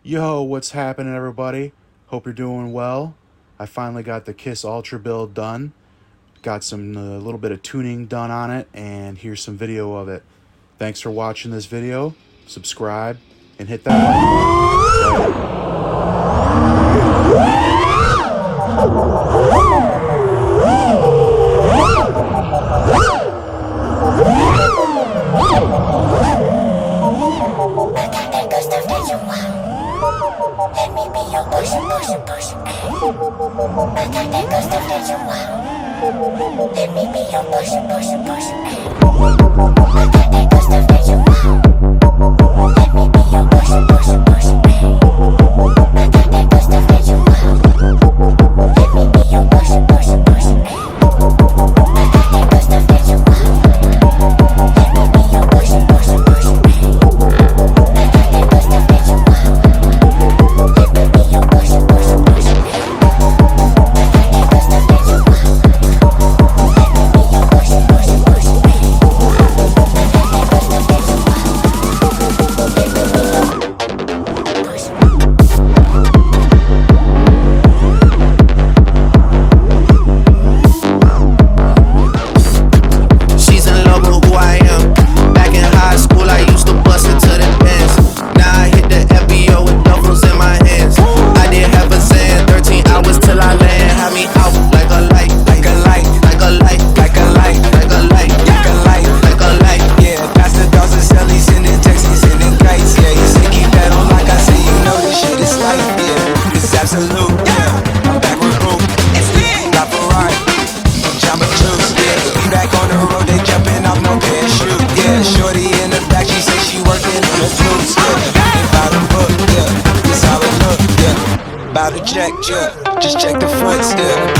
Yo, what's happening, everybody? Hope you're doing well. I finally got the KISS Ultra build done. Got some little bit of tuning done on it, and here's some video of it. Thanks for watching this video. Subscribe and hit that like button. Let me be your person. I got that good stuff that you want. Let me be your person. I got that good stuff that you want. Let me be your person. I got that good stuff that you want. Let me be your person. I got that good stuff that you want. Let me be your person. I got that good stuff that you want. Let me be your person. About to check, yeah. Just check the fronts, yeah.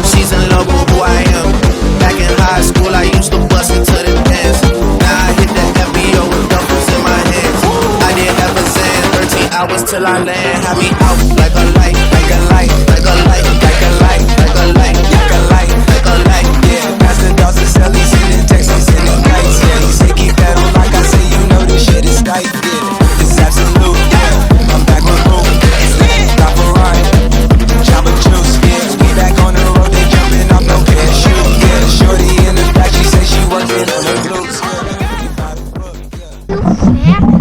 She's in love with who I am. Back in high school, I used to bust into the dance. Now I hit the FBO with duffels in my hands. I didn't have a Zan, 13 hours till I land. Had me out like a light, like a light, like a light, like a light, like a light, like a light, like a light. Yeah, Pastor Dawson Selly sending texts, sending nights. Yeah, he say keep that on like I say, you know this shit is tight. Yeah, it's absolute. Yeah, I'm back with boom. Stop a ride, Jamba Juice. Yeah, we back on the road, they jumping off no parachute. Yeah, shorty in the back, she say she working on the blues.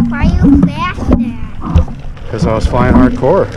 Why are you faster? Because I was flying hardcore.